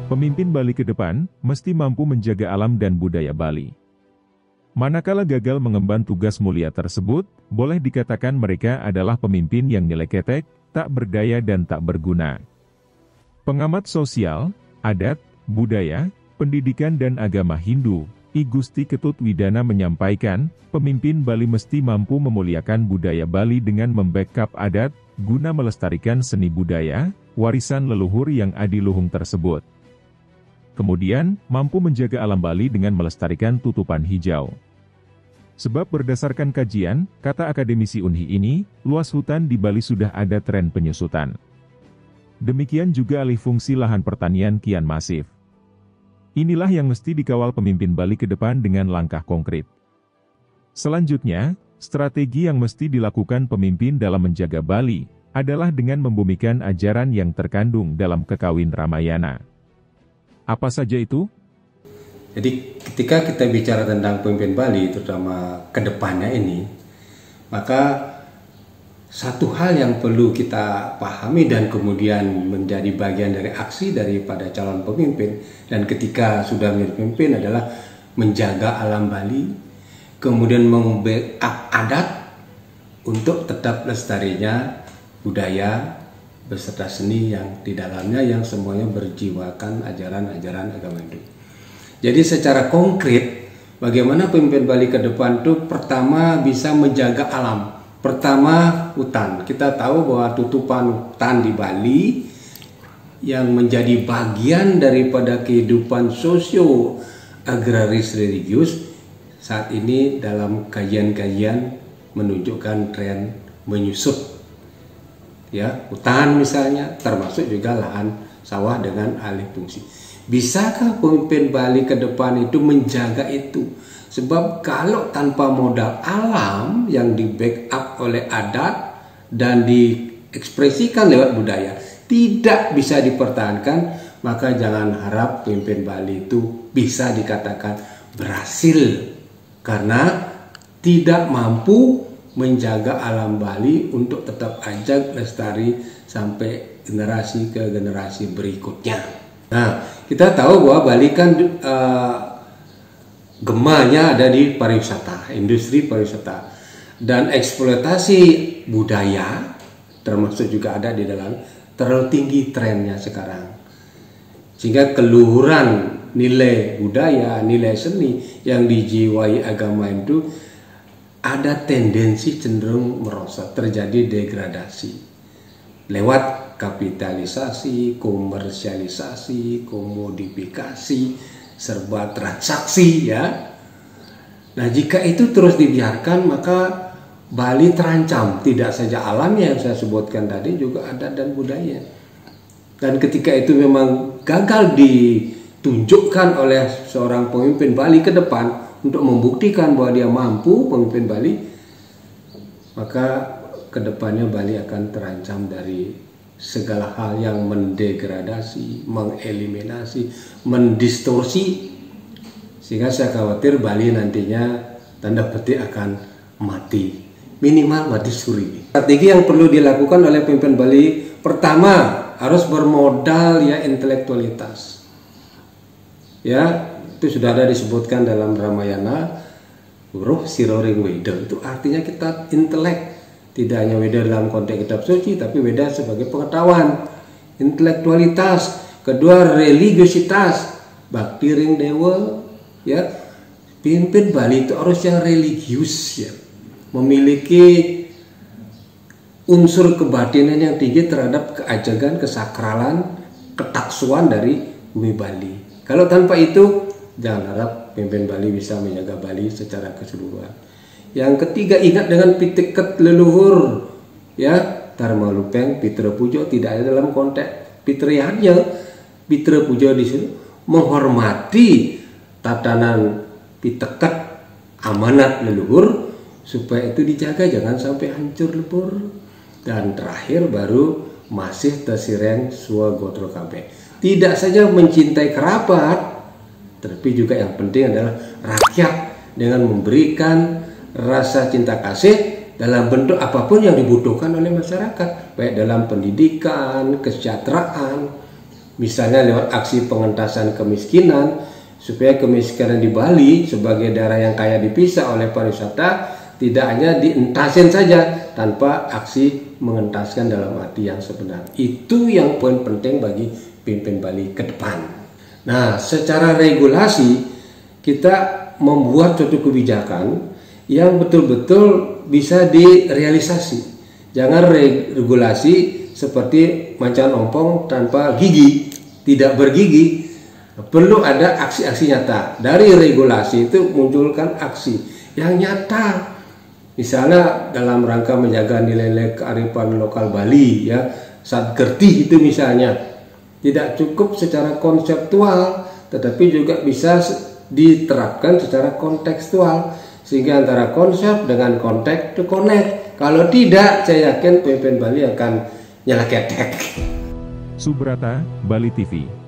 Pemimpin Bali ke depan mesti mampu menjaga alam dan budaya Bali. Manakala gagal mengemban tugas mulia tersebut, boleh dikatakan mereka adalah pemimpin yang nilai ketek, tak berdaya dan tak berguna. Pengamat sosial, adat, budaya, pendidikan dan agama Hindu, I Gusti Ketut Widana menyampaikan, pemimpin Bali mesti mampu memuliakan budaya Bali dengan membackup adat, guna melestarikan seni budaya, warisan leluhur yang adiluhung tersebut. Kemudian, mampu menjaga alam Bali dengan melestarikan tutupan hijau. Sebab berdasarkan kajian, kata akademisi UNHI ini, luas hutan di Bali sudah ada tren penyusutan. Demikian juga alih fungsi lahan pertanian kian masif. Inilah yang mesti dikawal pemimpin Bali ke depan dengan langkah konkret. Selanjutnya, strategi yang mesti dilakukan pemimpin dalam menjaga Bali, adalah dengan membumikan ajaran yang terkandung dalam Kekawin Ramayana. Apa saja itu? Jadi ketika kita bicara tentang pemimpin Bali, terutama ke depannya ini, maka satu hal yang perlu kita pahami dan kemudian menjadi bagian dari aksi daripada calon pemimpin, dan ketika sudah menjadi pemimpin adalah menjaga alam Bali, kemudian membackup adat untuk tetap lestarinya budaya beserta seni yang di dalamnya yang semuanya berjiwakan ajaran-ajaran agama Hindu. Jadi secara konkret, bagaimana pemimpin Bali ke depan itu pertama bisa menjaga alam. Pertama, hutan. Kita tahu bahwa tutupan hutan di Bali yang menjadi bagian daripada kehidupan sosio agraris religius saat ini dalam kajian-kajian menunjukkan tren menyusut. Ya, hutan misalnya, termasuk juga lahan sawah dengan alih fungsi. Bisakah pemimpin Bali ke depan itu menjaga itu? Sebab kalau tanpa modal alam yang di backup oleh adat dan diekspresikan lewat budaya tidak bisa dipertahankan, maka jangan harap pemimpin Bali itu bisa dikatakan berhasil karena tidak mampu menjaga alam Bali untuk tetap ajak lestari sampai generasi ke generasi berikutnya. Nah, kita tahu bahwa Bali kan gemanya ada di pariwisata, industri pariwisata, dan eksploitasi budaya termasuk juga ada di dalam terlalu tinggi trennya sekarang, sehingga keluhuran nilai budaya, nilai seni yang dijiwai agama itu ada tendensi cenderung merosot, terjadi degradasi lewat kapitalisasi, komersialisasi, komodifikasi, serba transaksi ya. Nah, jika itu terus dibiarkan maka Bali terancam, tidak saja alamnya yang saya sebutkan tadi, juga adat dan budaya. Dan ketika itu memang gagal ditunjukkan oleh seorang pemimpin Bali ke depan untuk membuktikan bahwa dia mampu pemimpin Bali, maka kedepannya Bali akan terancam dari segala hal yang mendegradasi, mengeliminasi, mendistorsi, sehingga saya khawatir Bali nantinya tanda petik akan mati, minimal mati suri. Strategi yang perlu dilakukan oleh pemimpin Bali, pertama harus bermodal ya intelektualitas. Ya, itu sudah ada disebutkan dalam Ramayana, roh siroring weda, itu artinya kita intelek. Tidak hanya weda dalam konteks kitab suci, tapi weda sebagai pengetahuan, intelektualitas. Kedua, religiositas, bakti ring dewa. Ya, pimpin Bali itu harus yang religius, ya, memiliki unsur kebatinan yang tinggi terhadap keajagan, kesakralan, ketaksuan dari bumi Bali. Kalau tanpa itu, jangan harap pimpin Bali bisa menjaga Bali secara keseluruhan. Yang ketiga, ingat dengan pitiket leluhur, ya, Dharma Lupeng, Pitra Pujo, tidak ada dalam konteks pitriannya. Pitra Pujo di sini menghormati tatanan pitiket amanat leluhur supaya itu dijaga, jangan sampai hancur lebur. Dan terakhir baru masih tesireng sua gotro kabeh. Tidak saja mencintai kerabat, tapi juga yang penting adalah rakyat dengan memberikan rasa cinta kasih dalam bentuk apapun yang dibutuhkan oleh masyarakat, baik dalam pendidikan, kesejahteraan, Misalnya lewat aksi pengentasan kemiskinan, supaya kemiskinan di Bali sebagai daerah yang kaya dipisah oleh pariwisata tidak hanya dientasin saja tanpa aksi mengentaskan dalam arti yang sebenar. Itu yang poin penting bagi pemimpin Bali ke depan. Nah, secara regulasi kita membuat suatu kebijakan yang betul-betul bisa direalisasi. Jangan regulasi seperti macan ompong tanpa gigi, tidak bergigi. Perlu ada aksi-aksi nyata. Dari regulasi itu munculkan aksi yang nyata. Misalnya dalam rangka menjaga nilai-nilai kearifan lokal Bali, ya, Satgerti itu misalnya. Tidak cukup secara konseptual, tetapi juga bisa diterapkan secara kontekstual. Sehingga antara konsep dengan konteks itu connect. Kalau tidak, saya yakin pemimpin Bali akan nyala ketek. Subrata, Bali TV.